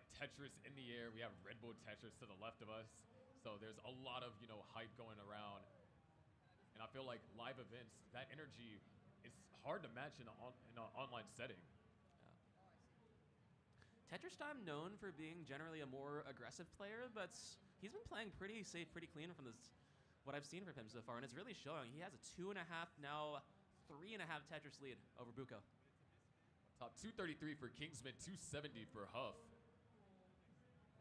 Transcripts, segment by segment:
like Tetris in the air. We have Red Bull Tetris to the left of us. So there's a lot of, hype going around. And I feel like live events, that energy is hard to match in an online setting. Tetris Time known for being generally a more aggressive player, but he's been playing pretty safe, pretty clean from what I've seen from him so far, and it's really showing. He has a 2.5, now 3.5 Tetris lead over Buko. Top 233 for Kingsman, 270 for Huff.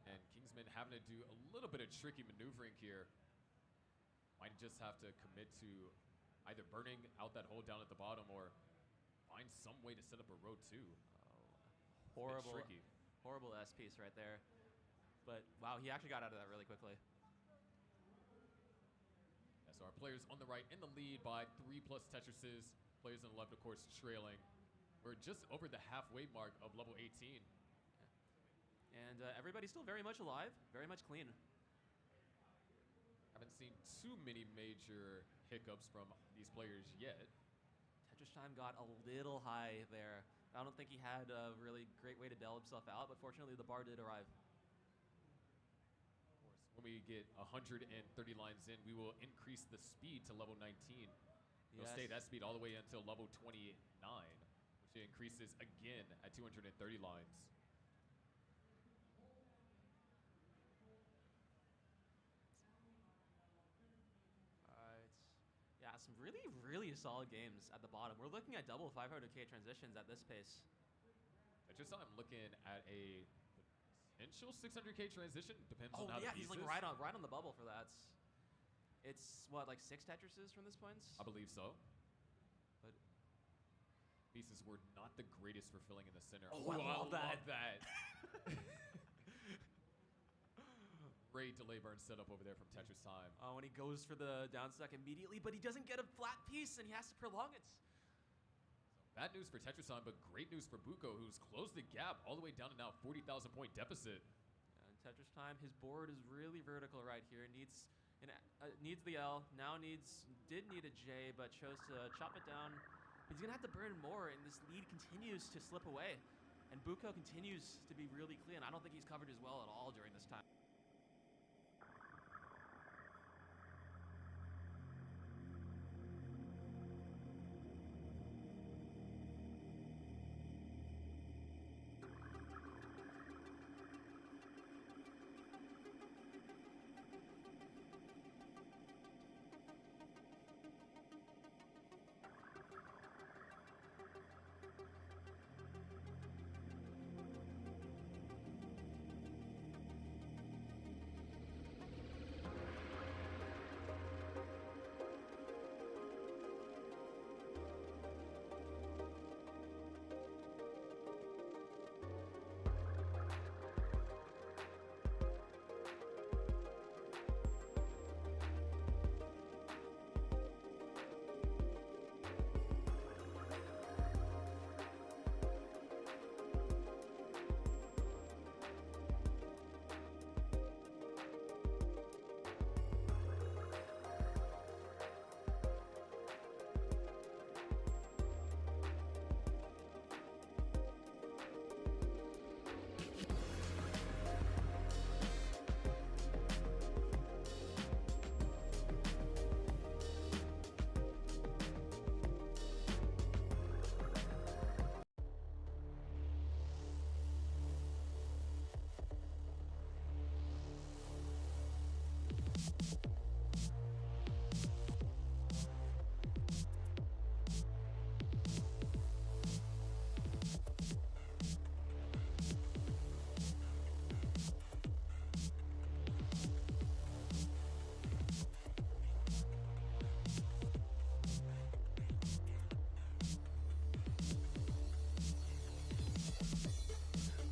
And Kingsman having to do a little bit of tricky maneuvering here. Might just have to commit to either burning out that hole down at the bottom or find some way to set up a road too. Horrible S piece right there. But wow, he actually got out of that really quickly. Yeah, so our players on the right in the lead by 3+ Tetrises. Players on the left, of course, trailing. We're just over the halfway mark of level 18. And everybody's still very much alive, very much clean. Haven't seen too many major hiccups from these players yet. Tetris Time got a little high there. I don't think he had a really great way to bail himself out, but fortunately the bar did arrive. Of course, when we get 130 lines in, we will increase the speed to level 19. We'll stay that speed all the way until level 29, which increases again at 230 lines. Yeah, some really, really solid games at the bottom. We're looking at double 500K transitions at this pace. I just saw I'm looking at a potential 600K transition. Depends on how the piece he's like is. right on the bubble for that. It's what, like 6 Tetrises from this point? I believe so. But pieces were not the greatest for filling in the center. Oh, I love that. Great delay burn setup over there from Tetris Time. Oh, and he goes for the down stack immediately, but he doesn't get a flat piece, and he has to prolong it. So bad news for Tetris Time, but great news for Buko, who's closed the gap all the way down to now 40,000 point deficit. And Tetris Time, his board is really vertical right here. Needs the L, now did need a J, but chose to chop it down. He's gonna have to burn more, and this lead continues to slip away. And Buko continues to be really clean. I don't think he's covered as well at all during this time.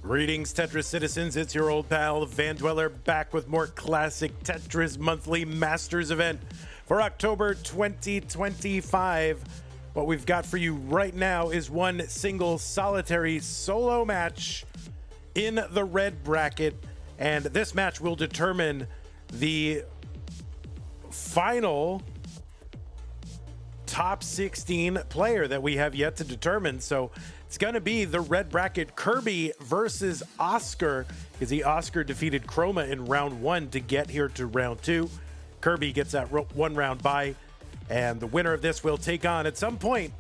Greetings, Tetris citizens. It's your old pal, Van Dweller, back with more classic Tetris Monthly Masters event for October 2025. What we've got for you right now is one single solitary solo match in the red bracket, and this match will determine the final top 16 player that we have yet to determine. So It's going to be the red bracket Kirby versus Oscar, because the Oscar defeated Chroma in round 1 to get here to round 2. Kirby gets that 1 round bye, and the winner of this will take on, at some point,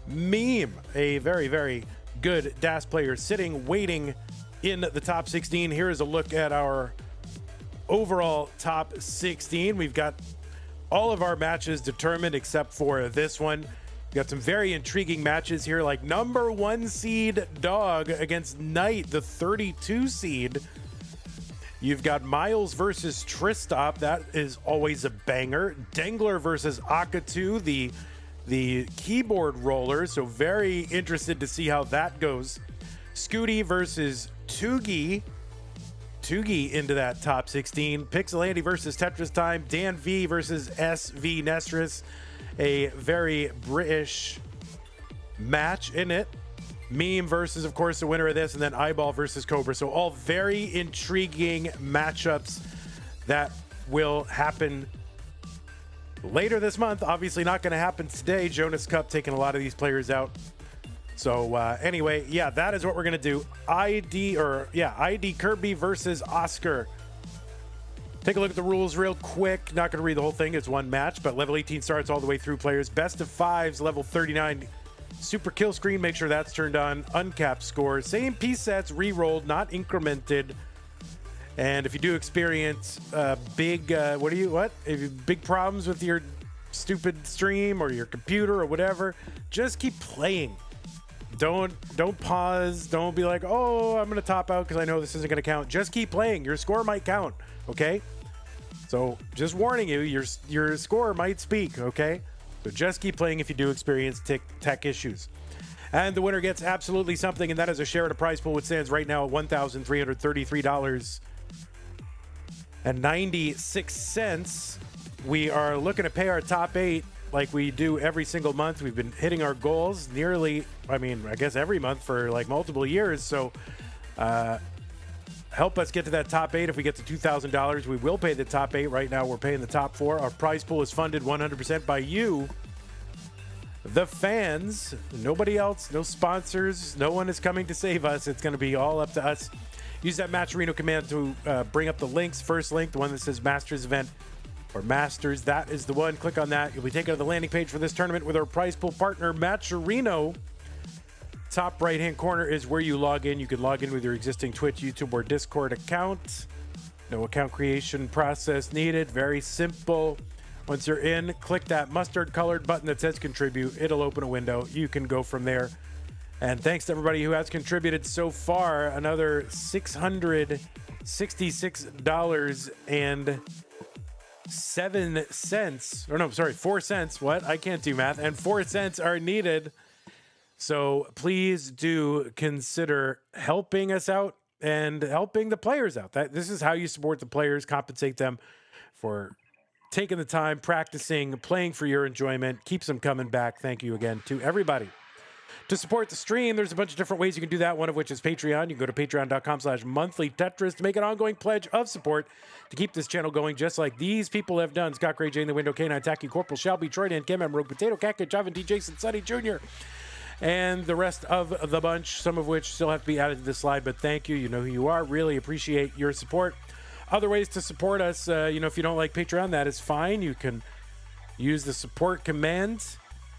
Meme, a very, very good DAS player sitting, waiting in the top 16. Here is a look at our overall top 16. We've got all of our matches determined except for this one. We've got some very intriguing matches here, like number 1 seed Dog against Knight, the 32 seed. You've got Miles versus Tristop. That is always a banger. Dengler versus Akatu, the keyboard roller. So very interested to see how that goes. Scooty versus Tugi. Tugi into that top 16. Pixel Andy versus Tetris Time. Dan V versus SV Nestris. A very British match in it. Meme versus, of course, the winner of this, and then Eyeball versus Cobra. So all very intriguing matchups that will happen later this month. Obviously not going to happen today. Jonas Cup taking a lot of these players out. So anyway, yeah, that is what we're going to do. Idkirby versus Oscar. Take a look at the rules real quick. Not going to read the whole thing. It's one match, but level 18 starts all the way through players. Best of 5s, level 39. Super kill screen, make sure that's turned on. Uncapped scores. Same piece sets, re-rolled, not incremented. And if you do experience big problems with your stupid stream or your computer or whatever, just keep playing. Don't pause. Don't be like, oh, I'm going to top out because I know this isn't going to count. Just keep playing. Your score might count, okay? So just warning you, your score might speak, okay? So just keep playing if you do experience tech issues. And the winner gets absolutely something, and that is a share at a prize pool, which stands right now at $1,333.96. We are looking to pay our top 8 like we do every single month. We've been hitting our goals nearly, I guess every month for like multiple years. So help us get to that top 8. If we get to $2,000, we will pay the top 8. Right now, we're paying the top 4. Our prize pool is funded 100% by you, the fans. Nobody else, no sponsors. No one is coming to save us. It's going to be all up to us. Use that Matcherino command to bring up the links. First link, the one that says Masters Event or Masters. That is the one. Click on that. You'll be taken to the landing page for this tournament with our prize pool partner, Matcherino. Top right-hand corner is where you log in. You can log in with your existing Twitch, YouTube, or Discord account. No account creation process needed. Very simple. Once you're in, click that mustard-colored button that says Contribute. It'll open a window. You can go from there. And thanks to everybody who has contributed so far. Another $666.07. 4 cents. What? I can't do math. And 4 cents are needed. So please do consider helping us out and helping the players out. This is how you support the players, compensate them for taking the time, practicing, playing for your enjoyment. Keeps them coming back. Thank you again to everybody. To support the stream, there's a bunch of different ways you can do that, one of which is Patreon. You can go to patreon.com/monthlytetris to make an ongoing pledge of support to keep this channel going, just like these people have done. Scott Gray, Jane the Window, K9, Tacky, Corporal, Shelby, Troy, Dan, Kim, M, Rogue, Potato, Cat, Javin, D, Jason, Sonny Jr., and the rest of the bunch, some of which still have to be added to the slide, but thank you. You know who you are. Really appreciate your support. Other ways to support us, if you don't like Patreon, that is fine. You can use the support command,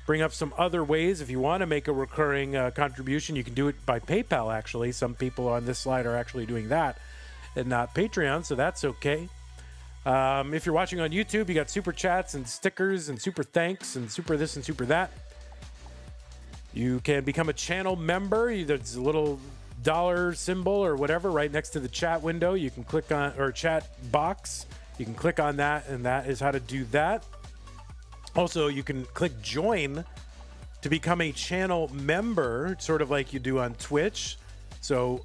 bring up some other ways. If you want to make a recurring contribution, you can do it by PayPal, actually. Some people on this slide are actually doing that and not Patreon, so that's okay. If you're watching on YouTube, you got super chats and stickers and super thanks and super this and super that. You can become a channel member. There's a little dollar symbol or whatever right next to the chat window. You can click on, or chat box. You can click on that, and that is how to do that. Also, you can click join to become a channel member, sort of like you do on Twitch. So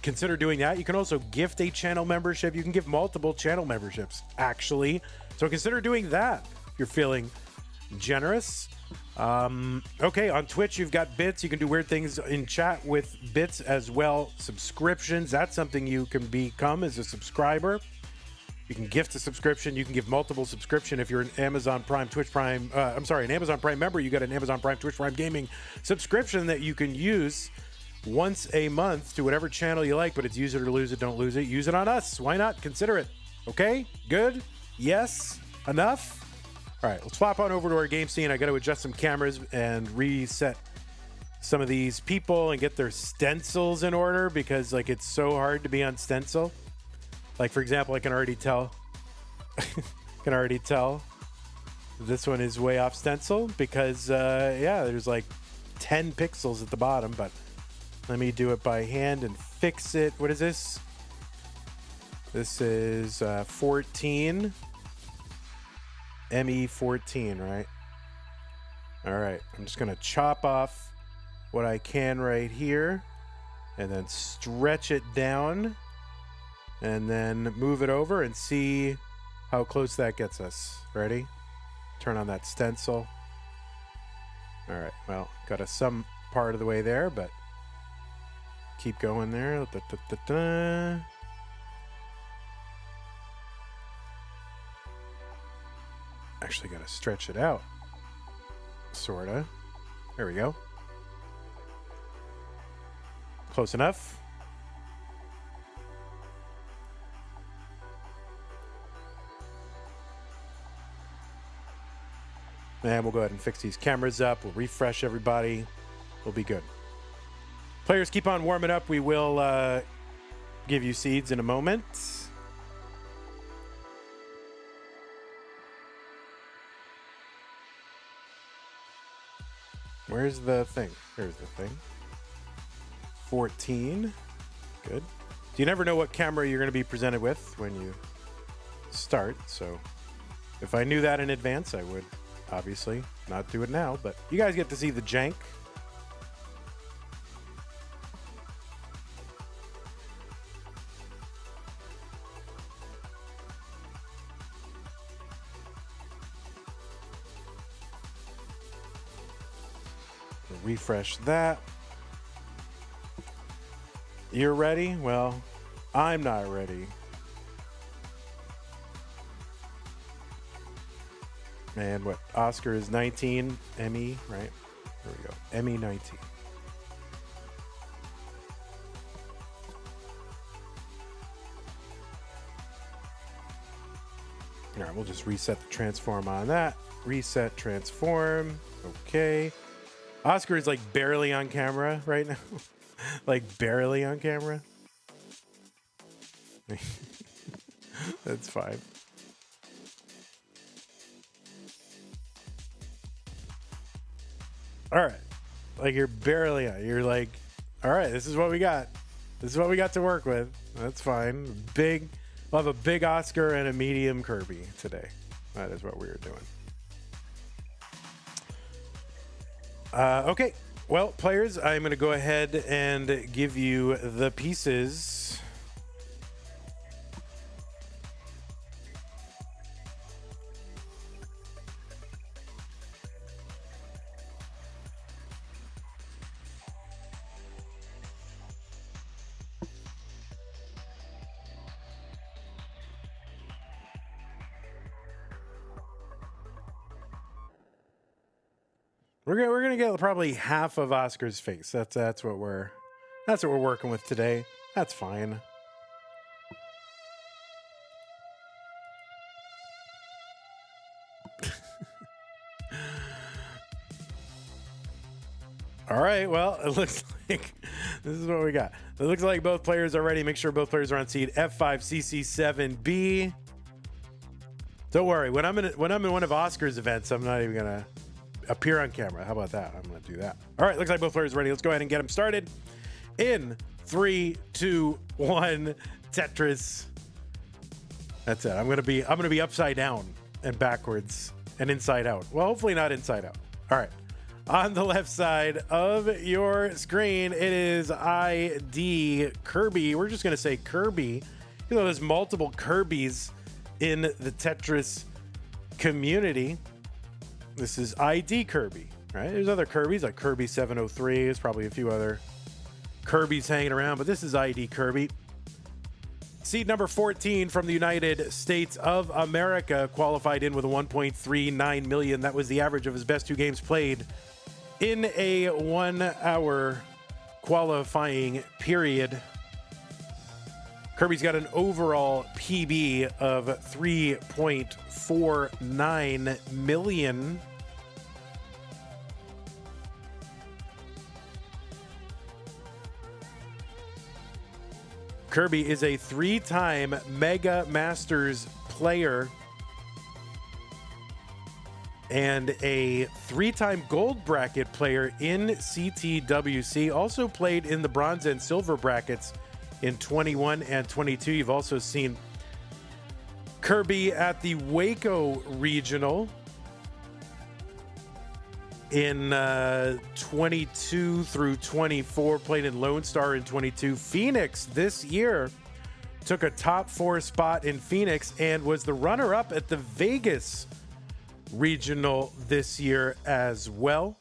consider doing that. You can also gift a channel membership. You can give multiple channel memberships, actually. So consider doing that if you're feeling generous. Okay, on Twitch, you've got bits. You can do weird things in chat with bits as well. Subscriptions, that's something you can become as a subscriber. You can gift a subscription. You can give multiple subscription if you're an Amazon Prime, Twitch Prime. An Amazon Prime member. You got an Amazon Prime, Twitch Prime Gaming subscription that you can use once a month to whatever channel you like, but it's use it or lose it, don't lose it. Use it on us. Why not? Consider it. Okay? Good? Yes? Enough? All right, let's flop on over to our game scene. I got to adjust some cameras and reset some of these people and get their stencils in order because, like, it's so hard to be on stencil. Like, for example, I can already tell. This one is way off stencil because, yeah, there's like 10 pixels at the bottom, but let me do it by hand and fix it. What is this? This is 14. ME14, right? All right, I'm just going to chop off what I can right here and then stretch it down and then move it over and see how close that gets us. Ready? Turn on that stencil. All right, well, got us some part of the way there, but keep going there. Actually got to stretch it out. Sorta. There we go. Close enough. And we'll go ahead and fix these cameras up. We'll refresh everybody. We'll be good. Players, keep on warming up. We will give you seeds in a moment. Where's the thing? Here's the thing. 14. Good. So you never know what camera you're going to be presented with when you start. So if I knew that in advance, I would obviously not do it now. But you guys get to see the jank. Refresh that. You're ready? Well, I'm not ready. And what? Oscar is 19. ME, right? There we go. ME 19. All right, we'll just reset the transform on that. Reset transform. Okay. Oscar is like barely on camera right now. Like barely on camera. That's fine. All right. Like you're barely on. You're like, all right, this is what we got. This is what we got to work with. That's fine. Big. We'll have a big Oscar and a medium Kirby today. That is what we were doing. Okay, well, players, I'm going to go ahead and give you the pieces. We're gonna get probably half of Oscar's face. That's what we're working with today. That's fine. All right. Well, it looks like this is what we got. It looks like both players are ready. Make sure both players are on seed F5CC7B. Don't worry. When I'm in one of Oscar's events, I'm not even gonna appear on camera. How about that? I'm going to do that. All right. Looks like both players are ready. Let's go ahead and get them started. In 3, 2, 1, Tetris. That's it. I'm going to be upside down and backwards and inside out. Well, hopefully not inside out. All right. On the left side of your screen, it is Idkirby. We're just going to say Kirby. You know, there's multiple Kirbys in the Tetris community. This is Idkirby, right? There's other Kirbys, like Kirby 703. There's probably a few other Kirbys hanging around, but this is Idkirby. Seed number 14 from the United States of America qualified in with a 1.39 million. That was the average of his best 2 games played in a 1 hour qualifying period. Kirby's got an overall PB of 3.49 million. Kirby is a 3-time Mega Masters player and a 3-time gold bracket player in CTWC. Also played in the bronze and silver brackets in 21 and 22. You've also seen Kirby at the Waco Regional in 22 through 24, played in Lone Star in 22. Phoenix this year took a top 4 spot in Phoenix and was the runner-up at the Vegas Regional this year as well.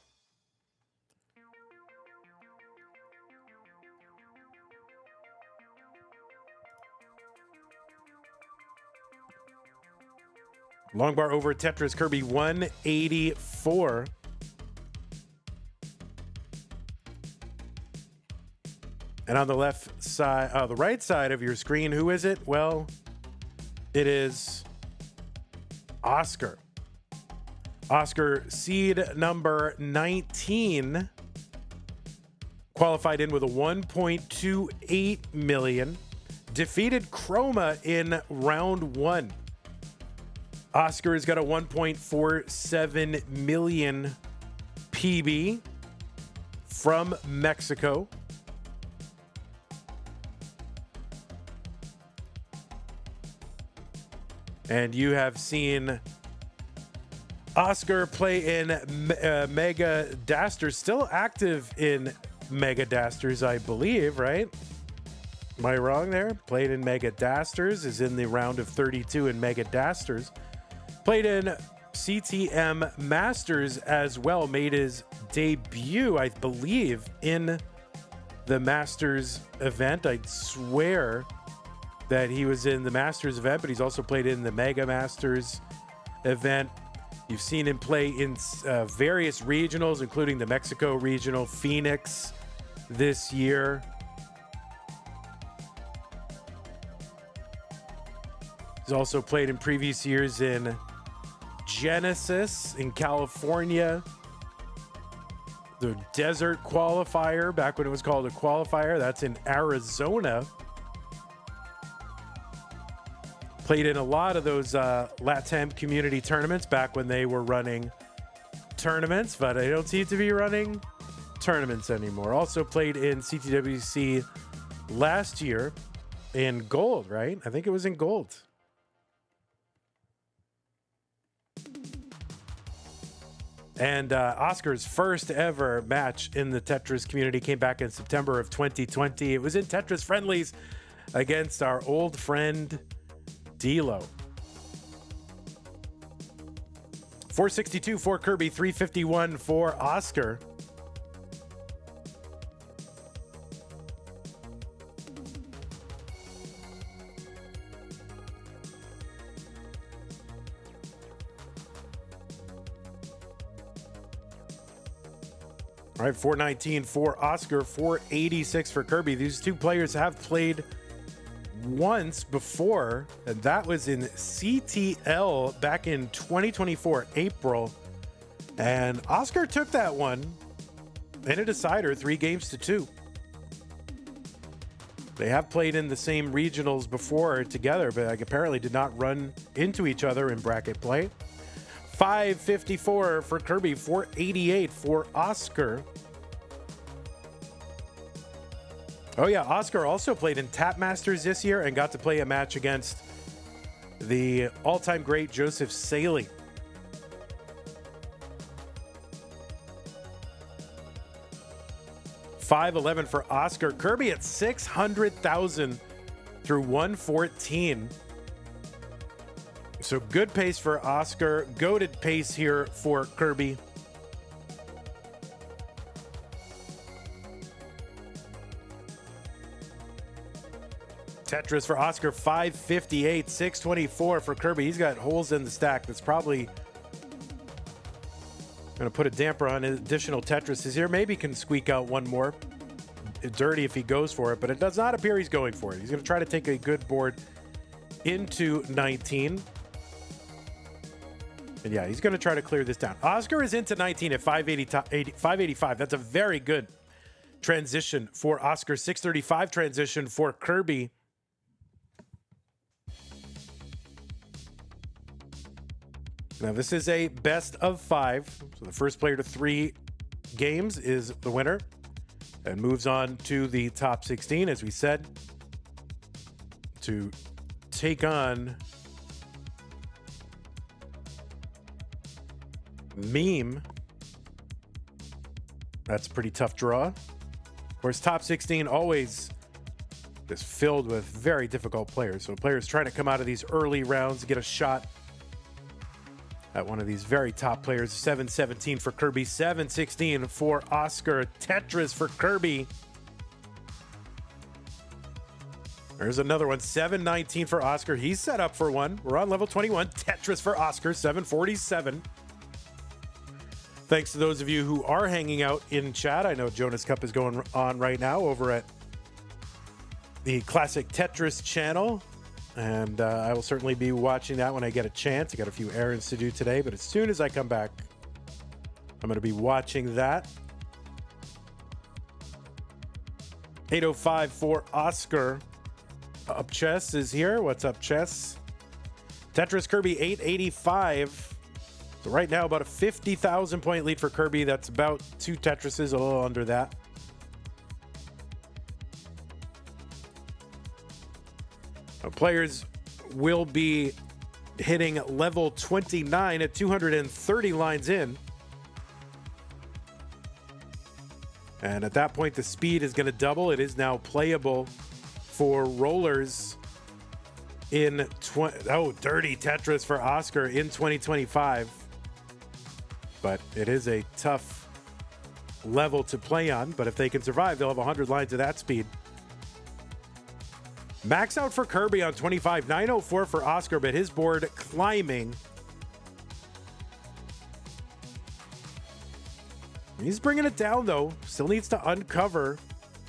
Long bar over Tetris, Kirby 184. And on the left side, the right side of your screen, who is it? Well, it is Oscar. Oscar, seed number 19, qualified in with a 1.28 million, defeated Chroma in round 1. Oscar has got a 1.47 million PB from Mexico. And you have seen Oscar play in Mega Dasters, still active in Mega Dasters, I believe, right? Am I wrong there? Played in Mega Dasters, is in the round of 32 in Mega Dasters. Played in CTM Masters as well, made his debut, I believe, in the Masters event. I'd swear that he was in the Masters event, but he's also played in the Mega Masters event. You've seen him play in various regionals, including the Mexico Regional, Phoenix this year. He's also played in previous years in Genesis in California, the Desert Qualifier, back when it was called a qualifier. That's in Arizona. Played in a lot of those LATAM community tournaments back when they were running tournaments, but they don't seem to be running tournaments anymore. Also played in CTWC last year in gold, right? I think it was in gold. And Oscar's first ever match in the Tetris community came back in September of 2020. It was in Tetris Friendlies against our old friend D'Lo. 462 for Kirby, 351 for Oscar. All right, 419 for Oscar, 486 for Kirby. These two players have played once before, and that was in CTL back in 2024, April. And Oscar took that one in a decider, 3-2. They have played in the same regionals before together, but apparently did not run into each other in bracket play. 554 for Kirby, 488 for Oscar. Oh yeah, Oscar also played in Tap Masters this year and got to play a match against the all-time great Joseph Saley. $511 for Oscar. Kirby at 600,000 through 114. So good pace for Oscar. Goated pace here for Kirby. Tetris for Oscar, 558, 624 for Kirby. He's got holes in the stack. That's probably going to put a damper on additional Tetrises here. Maybe can squeak out one more dirty if he goes for it, but it does not appear he's going for it. He's going to try to take a good board into 19. And yeah, he's going to try to clear this down. Oscar is into 19 at 585. That's a very good transition for Oscar. 635 transition for Kirby. Now, this is a best of 5. So the first player to 3 games is the winner and moves on to the top 16, as we said, to take on Meme. That's a pretty tough draw. Of course, top 16 always is filled with very difficult players. So players trying to come out of these early rounds, get a shot at one of these very top players. 7-17 for Kirby, 7-16 for Oscar. Tetris for Kirby. There's another one, 7-19 for Oscar. He's set up for one. We're on level 21. Tetris for Oscar, 747. Thanks to those of you who are hanging out in chat. I know Jonas Cup is going on right now over at the Classic Tetris channel. And I will certainly be watching that when I get a chance. I got a few errands to do today, but as soon as I come back, I'm going to be watching that. 805 for Oscar. Up Chess is here. What's up, Chess? Tetris Kirby 885. So right now, about a 50,000 point lead for Kirby. That's about 2 Tetrises, a little under that. Players will be hitting level 29 at 230 lines in. And at that point, the speed is going to double. It is now playable for rollers in dirty Tetris for Oscar in 2025. But it is a tough level to play on. But if they can survive, they'll have 100 lines of that speed. Max out for Kirby on 25, 904 for Oscar, but his board climbing. He's bringing it down, though. Still needs to uncover.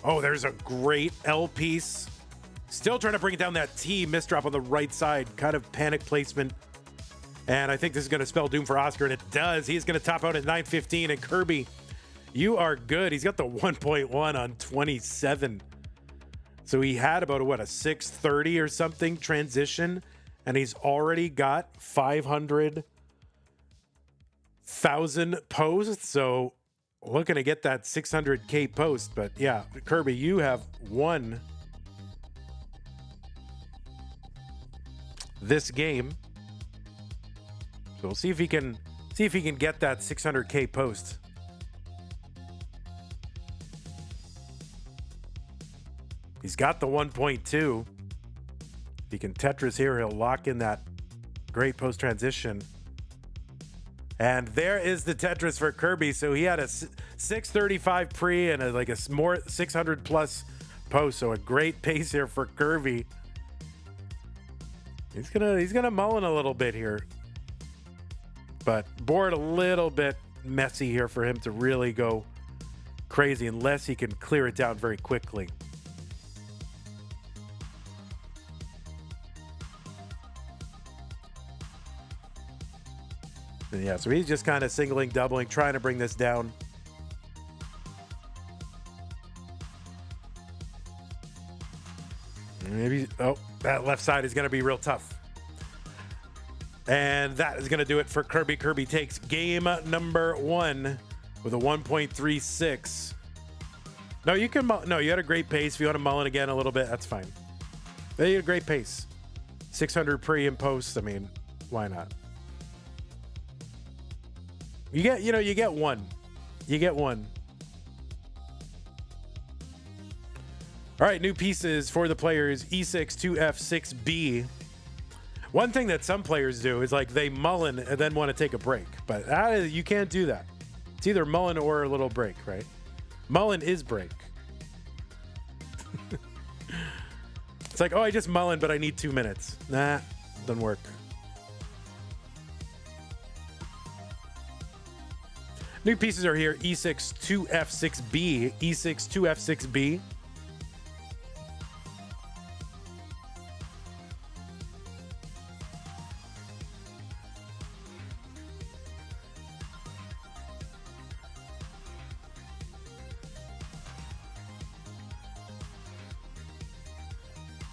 Oh, there's a great L piece. Still trying to bring it down. That T misdrop on the right side. Kind of panic placement. And I think this is going to spell doom for Oscar, and it does. He's going to top out at 915, and Kirby, you are good. He's got the 1.1 on 27. So he had about a 630 or something transition, and he's already got 500,000 posts. So looking to get that 600K post. But yeah, Kirby, you have won this game. So we'll see if he can get that 600K post. He's got the 1.2. If he can Tetris here, he'll lock in that great post transition. And there is the Tetris for Kirby. So he had a 635 pre and a more 600 plus post. So a great pace here for Kirby. He's gonna mullen a little bit here, but board a little bit messy here for him to really go crazy unless he can clear it down very quickly. Yeah, so he's just kind of singling, doubling, trying to bring this down. Maybe, that left side is going to be real tough. And that is going to do it for Kirby. Kirby takes game number 1 with a 1.36. No, you can, no, you had a great pace. If you want to mullen again a little bit, that's fine. You had a great pace. 600 pre and post. I mean, why not? You get one. You get one. All right, new pieces for the players. E6 to F6B. One thing that some players do is they mullen and then want to take a break. But you can't do that. It's either mullen or a little break, right? Mullen is break. It's like, oh, I just mullen, but I need 2 minutes. Nah, doesn't work. New pieces are here. E6 2F6B. E6 2F6B.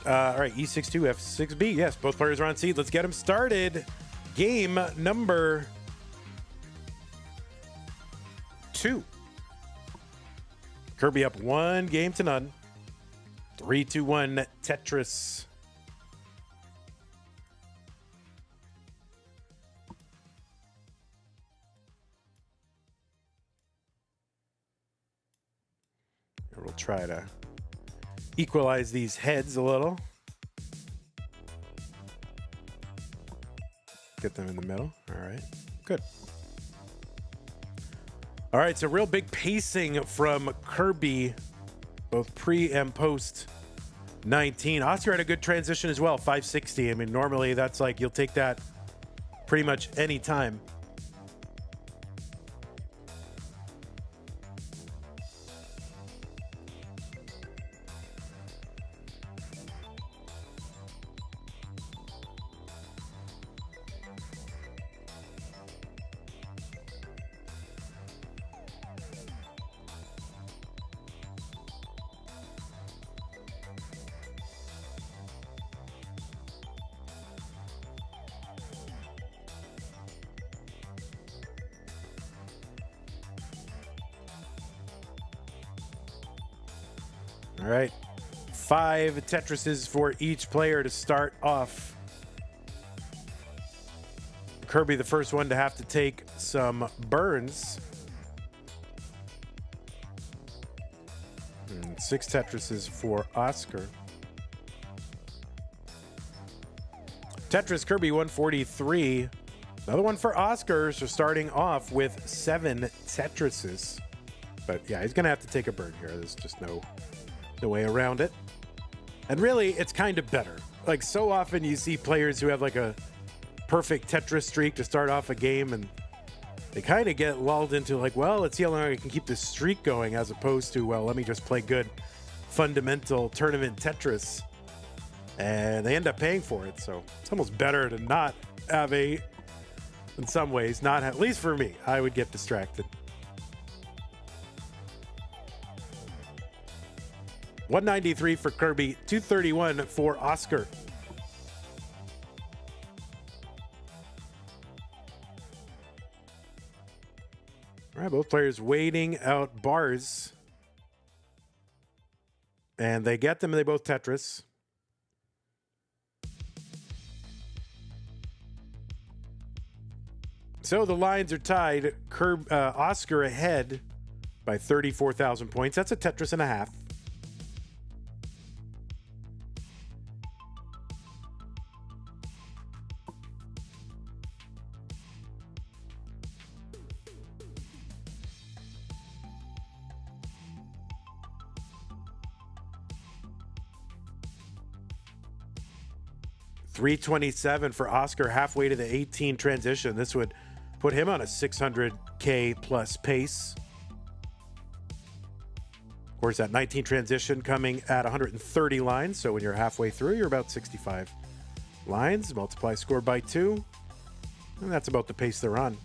All right, E6 2F6B. Yes, both players are on seed. Let's get them started. Game number 2. Kirby up 1-0. 3-2-1 Tetris. We'll try to equalize these heads a little. Get them in the middle. All right, good. All right, so real big pacing from Kirby, both pre and post 19. Oscar had a good transition as well, 560. I mean, normally that's like you'll take that pretty much any time. All right, 5 Tetrises for each player to start off. Kirby, the first one to have to take some burns. And 6 Tetrises for Oscar. Tetris Kirby 143. Another one for Oscar, so starting off with 7 Tetrises. But yeah, he's going to have to take a burn here. There's just no way around it. And really, it's kind of better. Like, so often you see players who have like a perfect Tetris streak to start off a game, and they kind of get lulled into like, well, let's see how long I can keep this streak going, as opposed to, well, let me just play good fundamental tournament Tetris. And they end up paying for it. So it's almost better to not have in some ways, not have, at least for me, I would get distracted. 193 for Kirby, 231 for Oscar. All right, both players waiting out bars. And they get them, and they both Tetris. So the lines are tied. Oscar ahead by 34,000 points. That's a Tetris and a half. $327 for Oscar, halfway to the 18 transition. This would put him on a 600K plus pace. Of course, that 19 transition coming at 130 lines. So when you're halfway through, you're about 65 lines. Multiply score by 2. And that's about the pace they're on.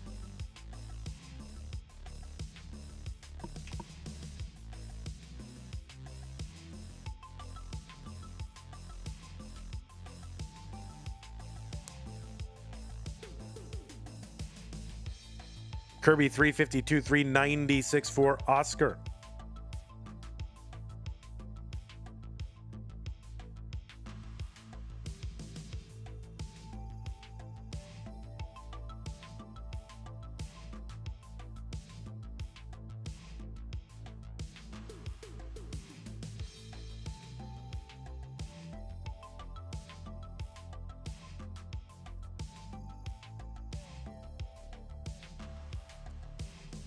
Kirby 352, 396 for Oscar.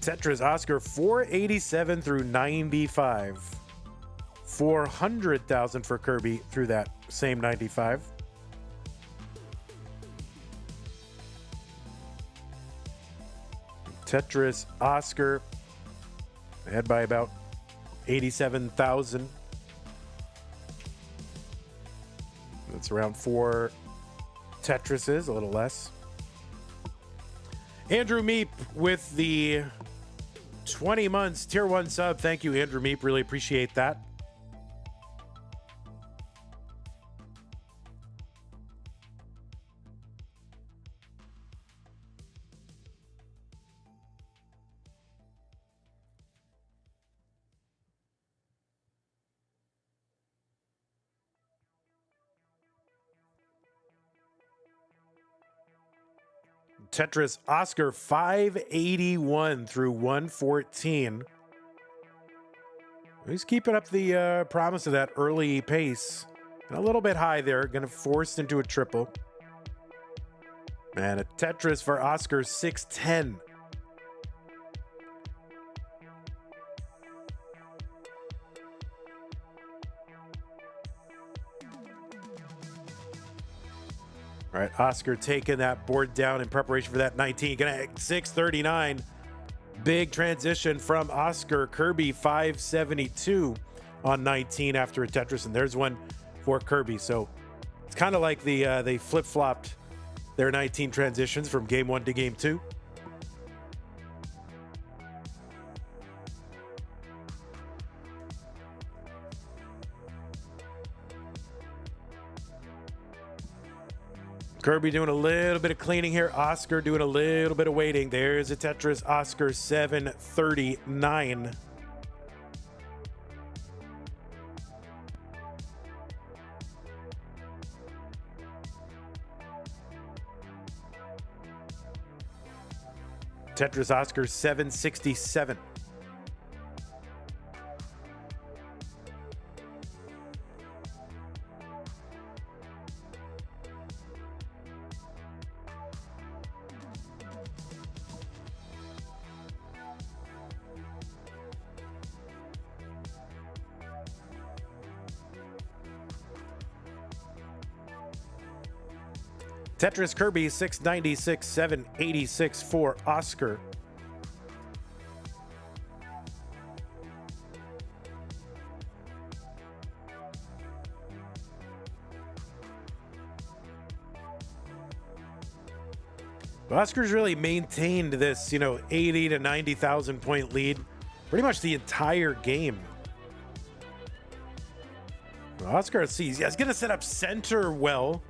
Tetris Oscar 487 through 95. 400,000 for Kirby through that same 95. Tetris Oscar ahead by about 87,000. That's around 4 Tetrises, a little less. Andrew Meep with the 20 months tier 1 sub. Thank you, Andrew Meep. Really appreciate that. Tetris Oscar 581 through 114. He's keeping up the promise of that early pace. And a little bit high there. Going to force into a triple. And a Tetris for Oscar 610. All right, Oscar taking that board down in preparation for that 19. Gonna 639. Big transition from Oscar. Kirby 572 on 19 after a Tetris, and there's one for Kirby. So it's kind of like they flip-flopped their 19 transitions from game 1 to game 2. Kirby doing a little bit of cleaning here. Oscar doing a little bit of waiting. There's a Tetris Oscar 739. Tetris Oscar 767. Tetris Kirby 696, 786 for Oscar. Oscar's really maintained this, 80 to 90,000 point lead pretty much the entire game. Oscar sees, he's going to set up center well.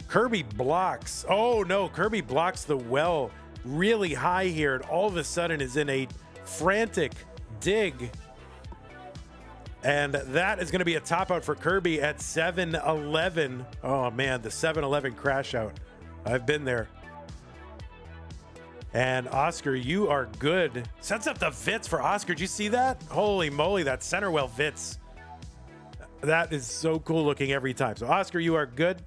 Kirby blocks. Oh no, Kirby blocks the well really high here, and all of a sudden is in a frantic dig. And that is going to be a top out for Kirby at 7-11. Oh man, the 7-11 crash out. I've been there. And Oscar, you are good. Sets up the Vits for Oscar. Did you see that? Holy moly, that center well Vits. That is so cool looking every time. So Oscar, you are good.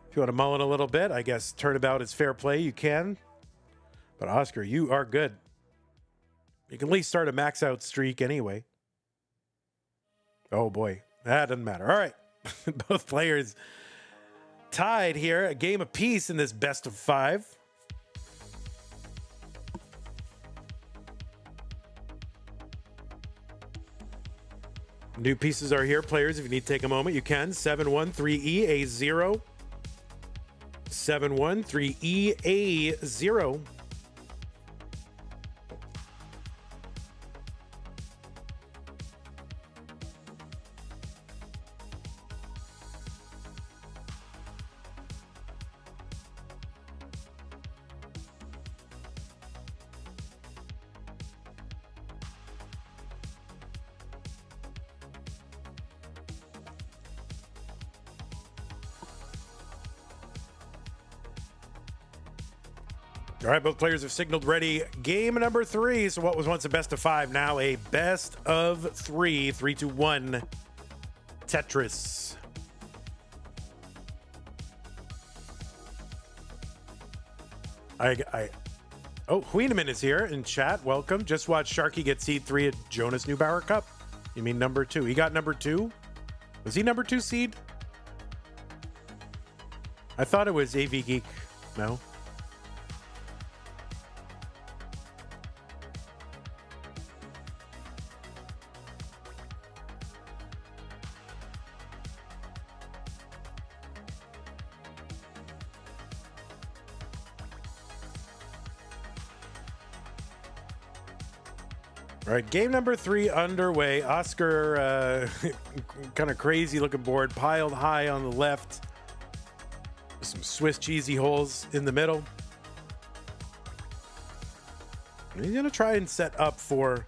If you want to mull in a little bit, I guess turnabout is fair play. You can. But Oscar, you are good. You can at least start a max out streak anyway. Oh boy, that doesn't matter. All right. Both players tied here. A game apiece in this best of 5. New pieces are here, players. If you need to take a moment, you can. 713EA0. 713EA0. All right, both players have signaled ready. Game number 3. So what was once a best of 5, now a best of 3. 3-1 Tetris. Oh, Huineman is here in chat. Welcome. Just watched Sharky get seed 3 at Jonas Neubauer Cup. You mean number 2? He got number 2? Was he number 2 seed? I thought it was AV Geek. No. All right, game number 3 underway. Oscar, kind of crazy looking board, piled high on the left. Some Swiss cheesy holes in the middle. He's going to try and set up for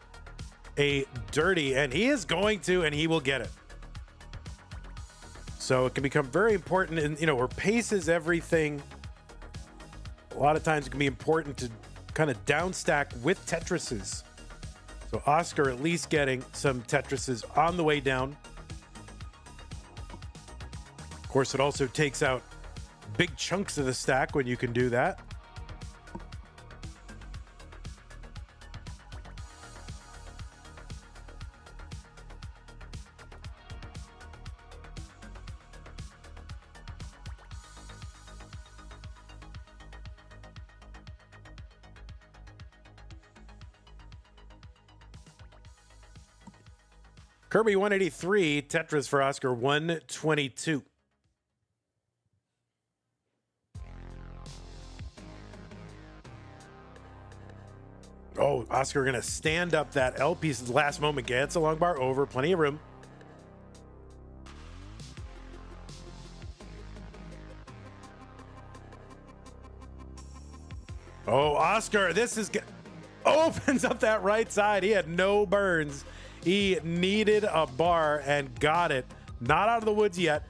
a dirty, and he is going to, and he will get it. So it can become very important, and where pace is everything. A lot of times it can be important to kind of downstack with Tetrises. So Oscar at least getting some Tetrises on the way down. Of course, it also takes out big chunks of the stack when you can do that. Kirby 183, Tetris for Oscar 122. Oh, Oscar gonna stand up that L piece at the last moment. Gets a long bar over, plenty of room. Oh, Oscar, this is opens up that right side. He had no burns. He needed a bar and got it. Not out of the woods yet.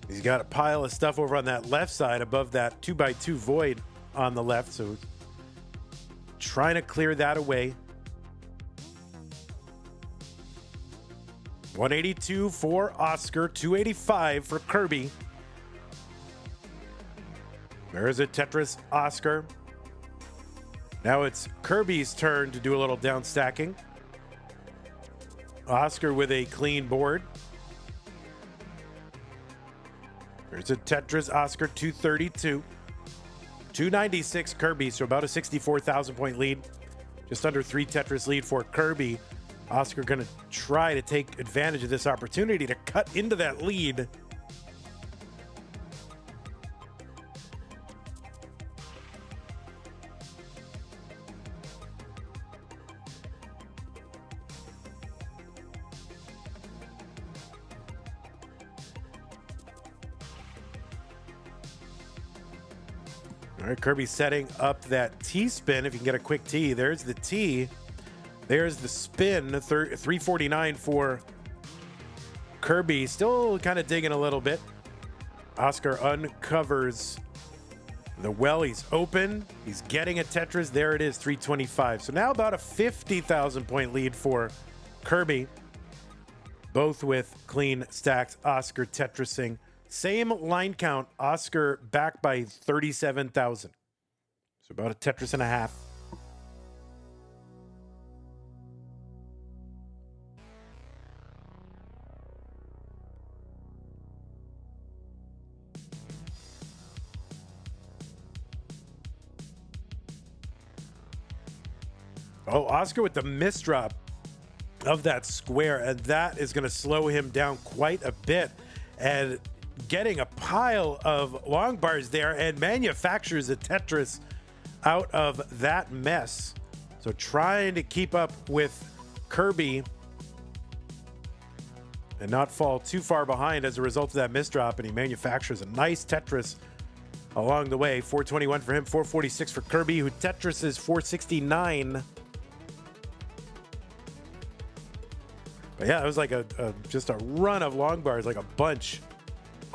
He's got a pile of stuff over on that left side above that 2x2 void on the left. So trying to clear that away. 182 for Oscar, 285 for Kirby. There's a Tetris Oscar. Now it's Kirby's turn to do a little down stacking. Oscar with a clean board. There's a Tetris Oscar, 232. 296 Kirby, so about a 64,000 point lead. Just under 3 Tetris lead for Kirby. Oscar going to try to take advantage of this opportunity to cut into that lead. All right, Kirby setting up that T-spin. If you can get a quick T, there's the T. There's the spin, 349 for Kirby. Still kind of digging a little bit. Oscar uncovers the well. He's open. He's getting a Tetris. There it is, 325. So now about a 50,000 point lead for Kirby. Both with clean stacks. Oscar Tetrising. Same line count. Oscar back by 37,000. So about a Tetris and a half. Oh, Oscar with the misdrop of that square, and that is going to slow him down quite a bit. And getting a pile of long bars there and manufactures a Tetris out of that mess. So trying to keep up with Kirby and not fall too far behind as a result of that misdrop, and he manufactures a nice Tetris along the way. 421 for him, 446 for Kirby, who Tetris is 469. But yeah, it was like just a run of long bars, like a bunch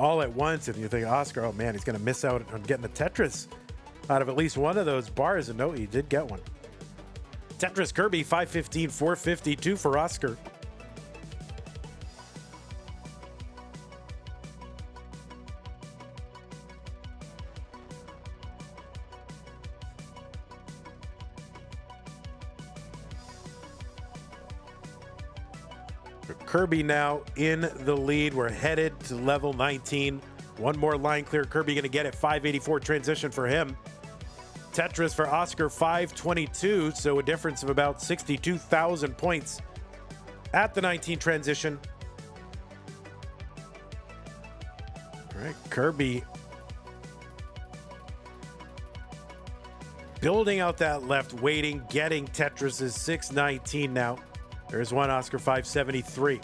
all at once. And you think, Oscar, oh man, he's going to miss out on getting a Tetris out of at least one of those bars. And no, he did get one. Tetris Kirby, 515, 452 for Oscar. Kirby now in the lead. We're headed to level 19. One more line clear. Kirby going to get it. 584 transition for him. Tetris for Oscar 522, so a difference of about 62,000 points at the 19 transition. All right, Kirby building out that left, waiting, getting Tetris's 619 now. There's one Oscar 573.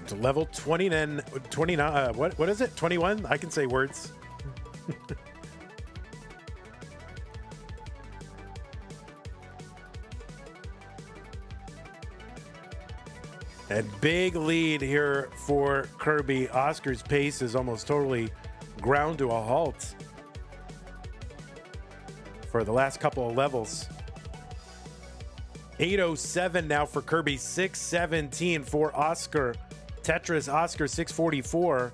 To level 29, what is it? 21? I can say words. And big lead here for Kirby. Oscar's pace is almost totally ground to a halt for the last couple of levels. 807 now for Kirby, 617 for Oscar. Tetris, Oscar 644.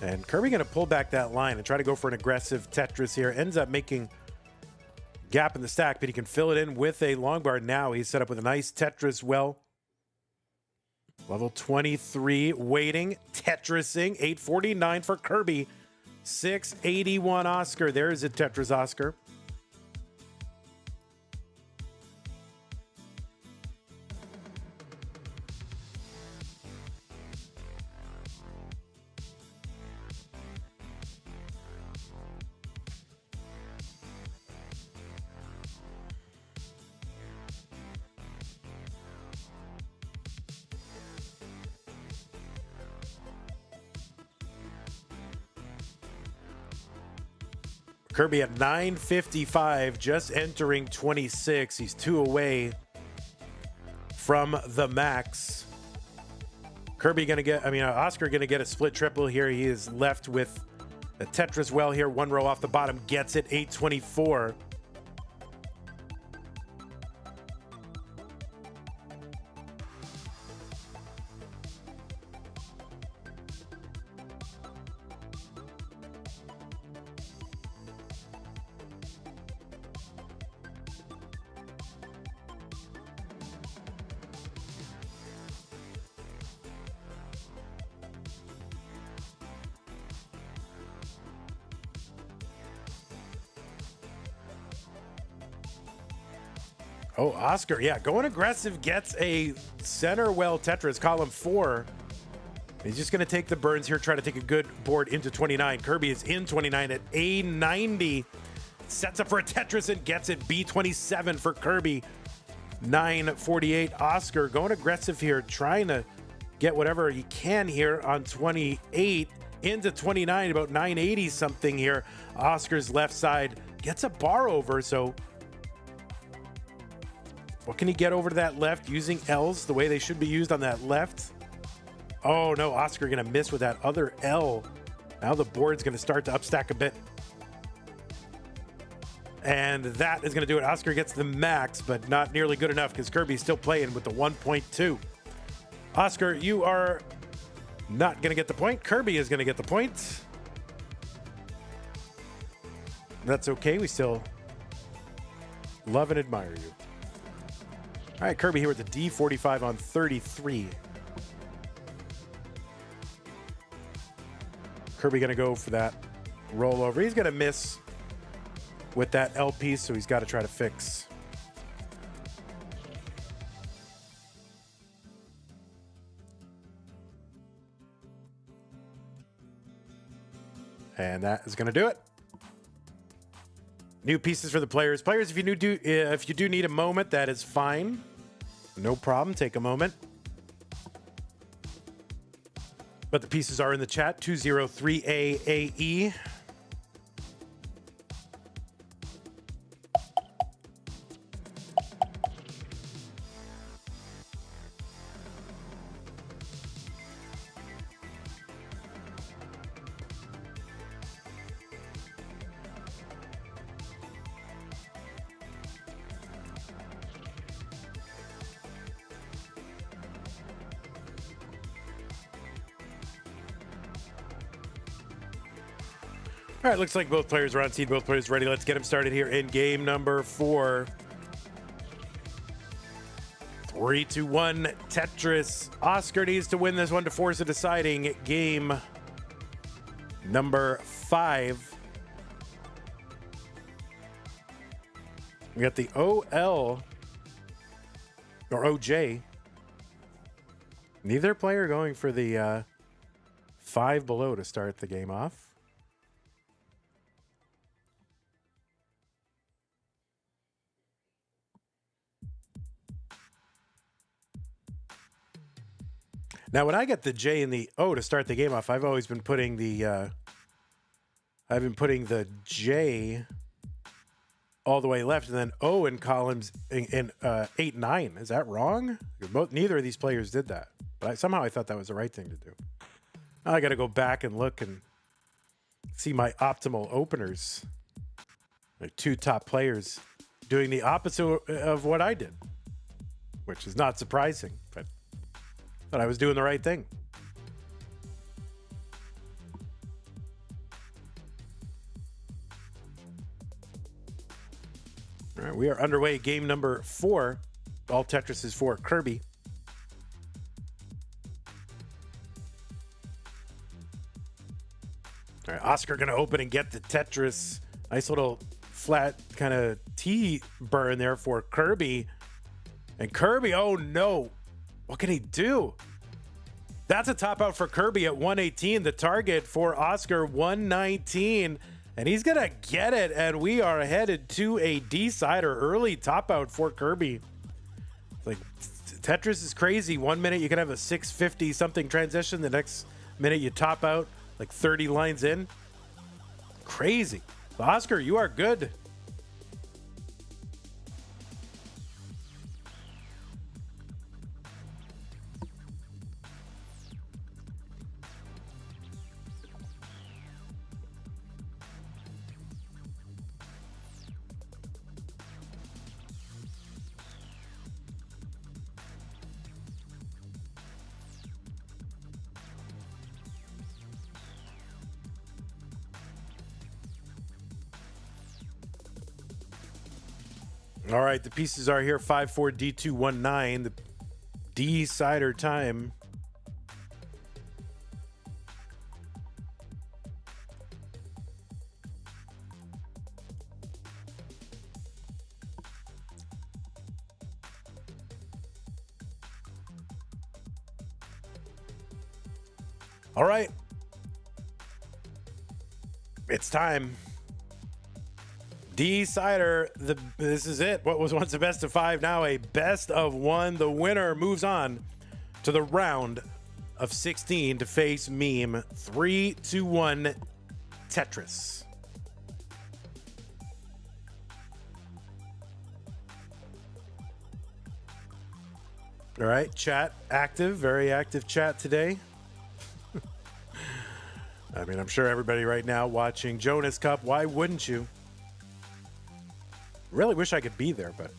And Kirby going to pull back that line and try to go for an aggressive Tetris here. Ends up making gap in the stack, but he can fill it in with a long bar. Now he's set up with a nice Tetris well. Level 23 waiting, Tetrising. 849 for Kirby. 681 Oscar. There's a Tetris Oscar. Kirby at 955, just entering 26. He's 2 away from the max. Kirby gonna get, Oscar gonna get a split triple here. He is left with a Tetris well here. 1 row off the bottom, gets it, 824. Oh, Oscar, yeah, going aggressive, gets a center well Tetris, column 4. He's just going to take the burns here, try to take a good board into 29. Kirby is in 29 at A90. Sets up for a Tetris and gets it. B27 for Kirby. 948. Oscar going aggressive here, trying to get whatever he can here on 28 into 29, about 980 something here. Oscar's left side gets a bar over, so what can he get over to that left using L's the way they should be used on that left? Oh no, Oscar gonna miss with that other L. Now the board's gonna start to upstack a bit. And that is gonna do it. Oscar gets the max, but not nearly good enough because Kirby's still playing with the 1.2. Oscar, you are not gonna get the point. Kirby is gonna get the point. That's okay, we still love and admire you. All right, Kirby here with the D45 on 33. Kirby gonna go for that rollover. He's gonna miss with that LP, so he's got to try to fix. And that is gonna do it. New pieces for the players. Players, if you do need a moment, that is fine. No problem. Take a moment. But the pieces are in the chat. 203AAE. All right, looks like both players are on seed, both players ready. Let's get them started here in game number 4. 3, 2, 1, Tetris. Oscar needs to win this one to force a deciding game number 5. We got the OL or OJ. Neither player going for the 5 below to start the game off. Now, when I get the J and the O to start the game off, I've always been putting the J all the way left and then O in columns in 8, 9. Is that wrong? Neither of these players did that, but somehow I thought that was the right thing to do. Now I got to go back and look and see my optimal openers. My 2 top players doing the opposite of what I did, which is not surprising, but thought I was doing the right thing. All right, we are underway. Game number 4. All Tetris is for Kirby. All right, Oscar going to open and get the Tetris. Nice little flat kind of T burn there for Kirby. And Kirby, oh no. What can he do? That's a top out for Kirby at 118. The target for Oscar, 119. And he's going to get it. And we are headed to a decider. Early top out for Kirby. Like, Tetris is crazy. 1 minute you can have a 650 something transition. The next minute you top out like 30 lines in. Crazy. Oscar, you are good. All right, the pieces are here. 5-4 D219. The decider time. All right. It's time. Decider, this is it. What was once a best of 5, now a best of 1. The winner moves on to the round of 16 to face Meme. 3, 2, 1, Tetris. All right, chat active, very active chat today. I mean, I'm sure everybody right now watching Jonas Cup, why wouldn't you? Really wish I could be there, but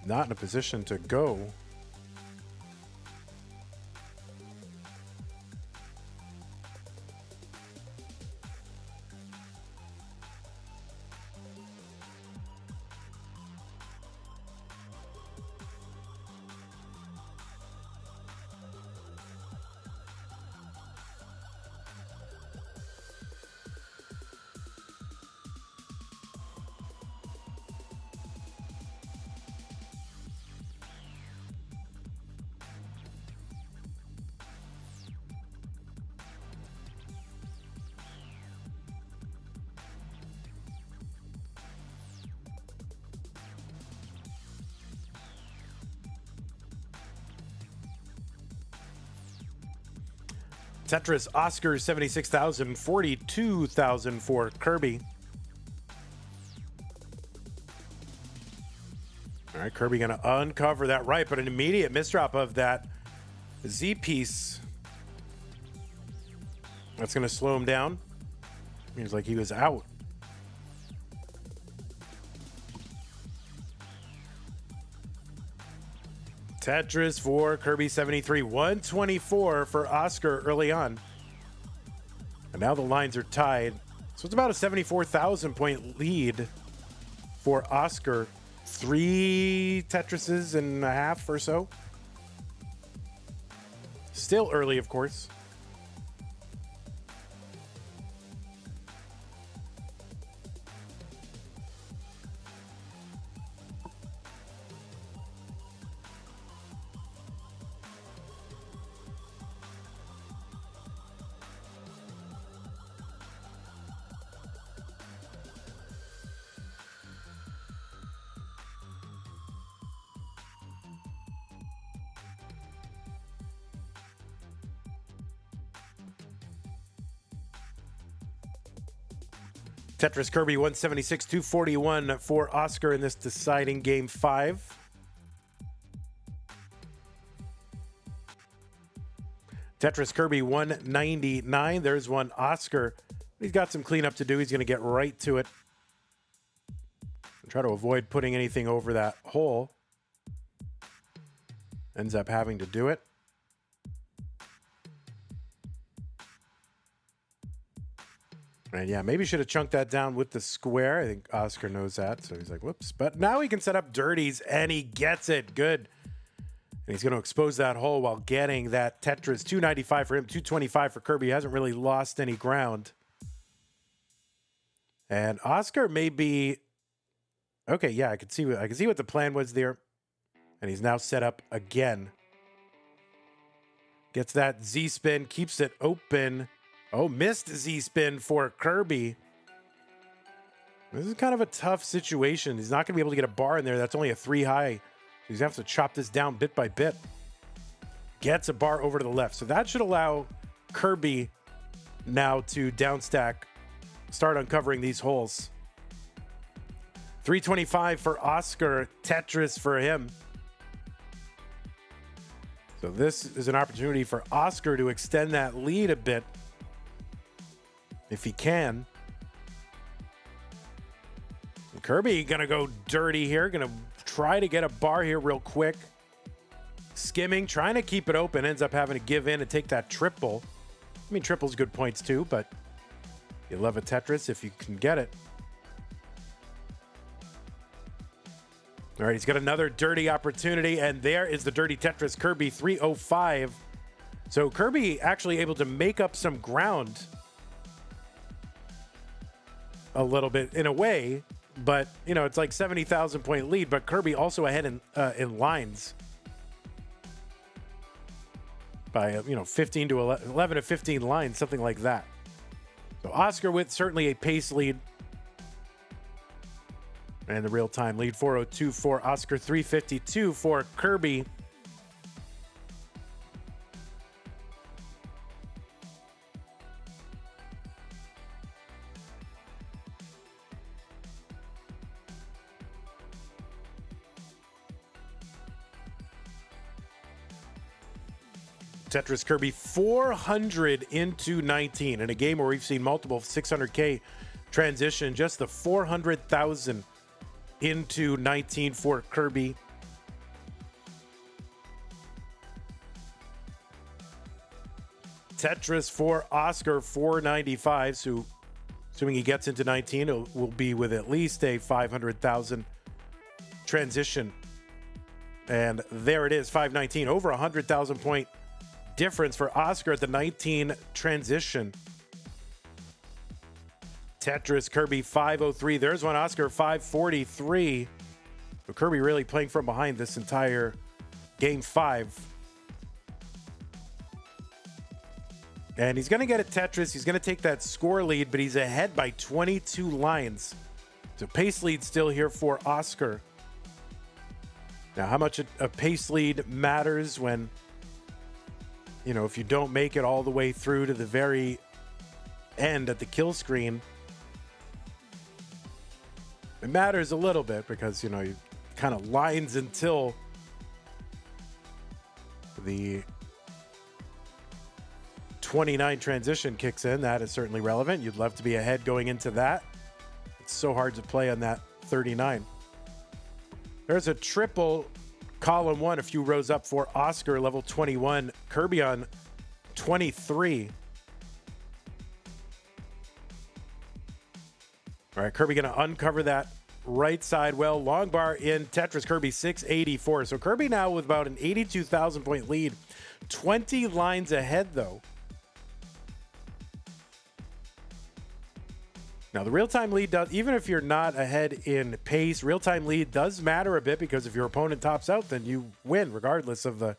not in a position to go. Tetris, Oscar, 76,000, 42,000 for Kirby. All right, Kirby going to uncover that right, but an immediate misdrop of that Z piece. That's going to slow him down. Seems like he was out. Tetris for Kirby, 73. 124 for Oscar early on. A And now the lines are tied. So it's about a 74,000 point lead for Oscar. 3 Tetrises and a half or so. Still early, of course. Tetris Kirby 176-241 for Oscar in this deciding game 5. Tetris Kirby 199. There's one Oscar. He's got some cleanup to do. He's going to get right to it. Try to avoid putting anything over that hole. Ends up having to do it. And yeah, maybe should have chunked that down with the square. I think Oscar knows that. So he's like, whoops. But now he can set up dirties, and he gets it. Good. And he's going to expose that hole while getting that Tetris. 295 for him, 225 for Kirby. He hasn't really lost any ground. And Oscar may be... Okay, yeah, I can see what the plan was there. And he's now set up again. Gets that Z-spin, keeps it open. Oh, missed Z-spin for Kirby. This is kind of a tough situation. He's not going to be able to get a bar in there. That's only a 3 high. So he's going to have to chop this down bit by bit. Gets a bar over to the left. So that should allow Kirby now to downstack, start uncovering these holes. 325 for Oscar, Tetris for him. So this is an opportunity for Oscar to extend that lead a bit. If he can. And Kirby gonna go dirty here. Gonna try to get a bar here real quick. Skimming, trying to keep it open. Ends up having to give in and take that triple. I mean, triple's good points too, but you love a Tetris if you can get it. All right, he's got another dirty opportunity, and there is the dirty Tetris. Kirby 305. So Kirby actually able to make up some ground a little bit in a way, but you know, it's like 70,000 point lead, but Kirby also ahead in lines by 15 to 11 to 15 lines, something like that. So Oscar with certainly a pace lead, and the real-time lead 402 for Oscar, 352 for Kirby. Tetris Kirby 400 into 19 in a game where we've seen multiple 600K transition. Just the 400,000 into 19 for Kirby. Tetris for Oscar 495. So assuming he gets into 19, it will be with at least a 500,000 transition. And there it is, 519, over 100,000 point difference for Oscar at the 19 transition. Tetris Kirby 503. There's one Oscar 543. So Kirby really playing from behind this entire game 5. And he's going to get a Tetris. He's going to take that score lead, but he's ahead by 22 lines. So pace lead still here for Oscar. Now, how much a pace lead matters when, if you don't make it all the way through to the very end at the kill screen, it matters a little bit because, you kind of lines until the 29 transition kicks in. That is certainly relevant. You'd love to be ahead going into that. It's so hard to play on that 39. There's a triple column 1, a few rows up for Oscar, level 21. Kirby on 23. All right, Kirby going to uncover that right side. Well, long bar in Tetris. Kirby 684. So Kirby now with about an 82,000 point lead. 20 lines ahead, though. Now, the real-time lead does, even if you're not ahead in pace, real-time lead does matter a bit because if your opponent tops out, then you win regardless of the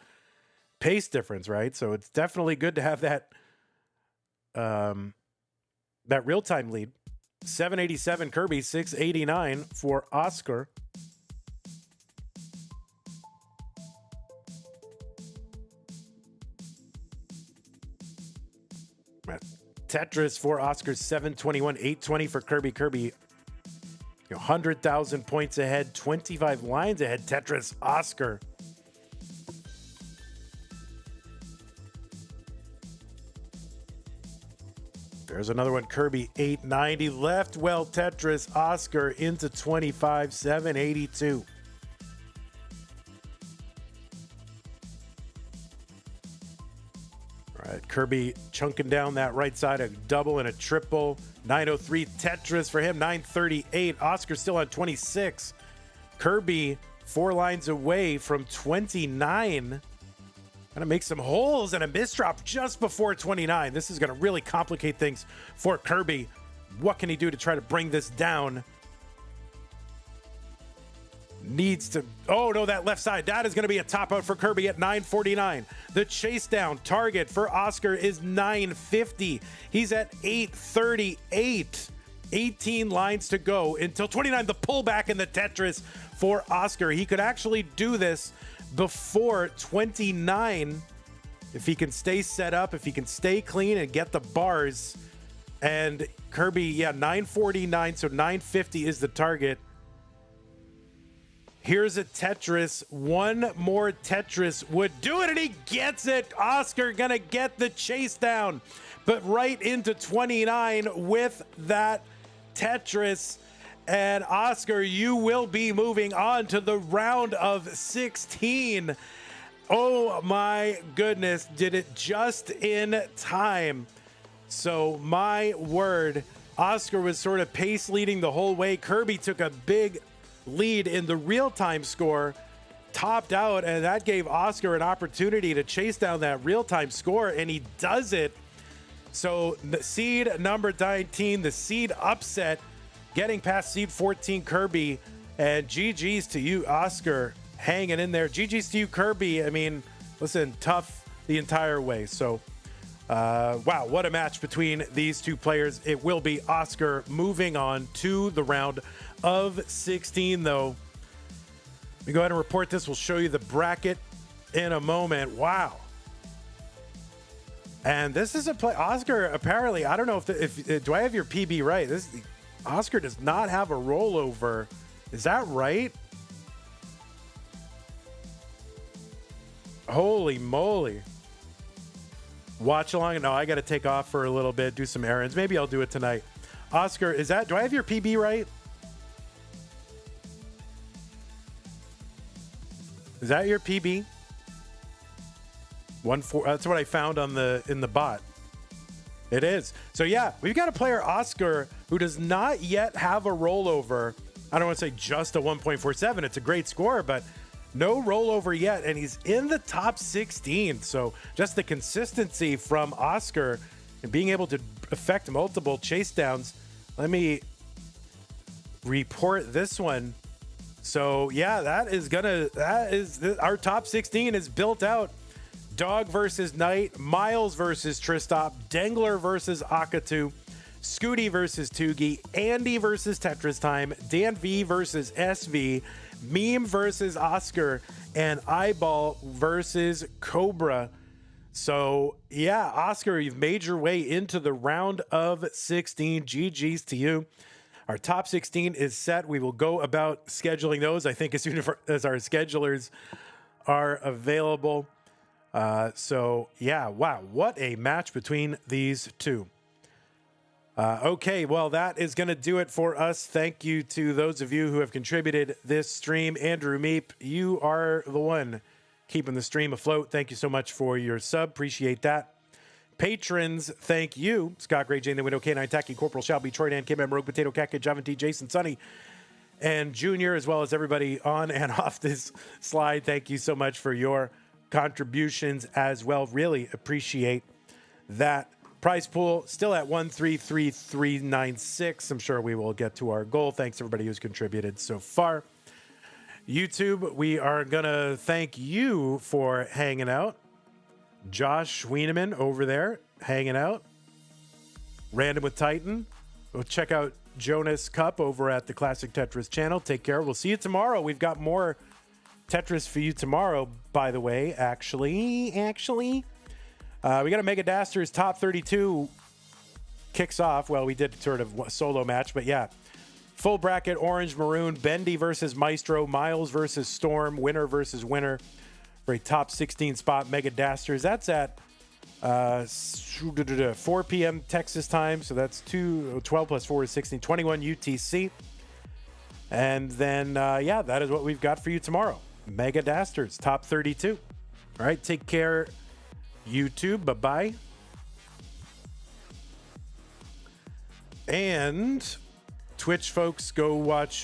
pace difference, right? So it's definitely good to have that that real-time lead. 787 Kirby, 689 for Oscar. Tetris for Oscar, 721, 820 for Kirby. Kirby, 100,000 points ahead, 25 lines ahead. Tetris, Oscar. There's another one. Kirby, 890 left. Well, Tetris, Oscar into 25, 782. All right, Kirby chunking down that right side, a double and a triple. 903 Tetris for him, 938. Oscar still on 26. Kirby 4 lines away from 29. Gonna make some holes and a misdrop just before 29. This is gonna really complicate things for Kirby. What can he do to try to bring this down? Needs to, oh no, that left side. That is gonna be a top out for Kirby at 949. The chase down target for Oscar is 950. He's at 838. 18 lines to go until 29. The pullback in the Tetris for Oscar. He could actually do this before 29 if he can stay set up, if he can stay clean and get the bars. And Kirby, yeah, 949, so 950 is the target. Here's a Tetris. One more Tetris would do it, and he gets it. Oscar gonna get the chase down, but right into 29 with that Tetris. And Oscar, you will be moving on to the round of 16. Oh my goodness, did it just in time. So my word, Oscar was sort of pace leading the whole way. Kirby took a big lead in the real-time score, topped out, and that gave Oscar an opportunity to chase down that real-time score, and he does it. So the seed number 19, the seed upset, getting past seed 14 Kirby, and GG's to you, Oscar, hanging in there. GG's to you, Kirby. I mean, listen, tough the entire way. So, wow, what a match between these two players. It will be Oscar moving on to the round of 16, though. We go ahead and report this. We'll show you the bracket in a moment. Wow. And this is a play. Oscar, apparently, I don't know if do I have your PB right? Oscar does not have a rollover. Is that right? Holy moly. Watch along. No, I got to take off for a little bit, do some errands. Maybe I'll do it tonight. Oscar, do I have your PB right? Is that your PB? 1-4. That's what I found in the bot. It is. So yeah, we've got a player, Oscar, who does not yet have a rollover. I don't want to say just a 1.47. It's a great score, but no rollover yet, and he's in the top 16. So just the consistency from Oscar and being able to affect multiple chase downs. Let me report this one. So yeah, our top 16 is built out. Dog versus Knight, Miles versus Tristop, Dengler versus Akatu, Scooty versus Tugi, Andy versus Tetris Time, Dan V versus SV, Meme versus Oscar, and Eyeball versus Cobra. So yeah, Oscar, you've made your way into the round of 16. GG's to you. Our top 16 is set. We will go about scheduling those, I think, as soon as our schedulers are available. So yeah, wow, what a match between these two. Okay, well, that is going to do it for us. Thank you to those of you who have contributed this stream. Andrew Meep, you are the one keeping the stream afloat. Thank you so much for your sub. Appreciate that. patrons, thank you. Scott Gray, Jane the Window, K9 Tacky, Corporal Shelby, Troy Dan, Kim M, Rogue Potato, Cat Kid, Javin T, Jason, Sonny, and Junior, as well as everybody on and off this slide. Thank you so much for your contributions as well. Really appreciate that. Prize pool still at 133,396. I'm sure we will get to our goal. Thanks everybody who's contributed so far. YouTube, we are gonna thank you for hanging out. Josh Wieneman over there hanging out. Random with Titan. We'll check out Jonas Cup over at the Classic Tetris channel. Take care. We'll see you tomorrow. We've got more Tetris for you tomorrow, by the way. Actually. We got a Mega Dasters top 32 kicks off. Well, we did sort of a solo match, but yeah. Full bracket, orange, maroon, Bendy versus Maestro, Miles versus Storm, winner versus winner for a top 16 spot Mega Dasters. That's at 4 p.m. Texas time. So that's 12 plus 4 is 16, 21 UTC. And then, yeah, that is what we've got for you tomorrow. Mega Dasters, top 32. All right, take care, YouTube. Bye-bye. And Twitch folks, go watch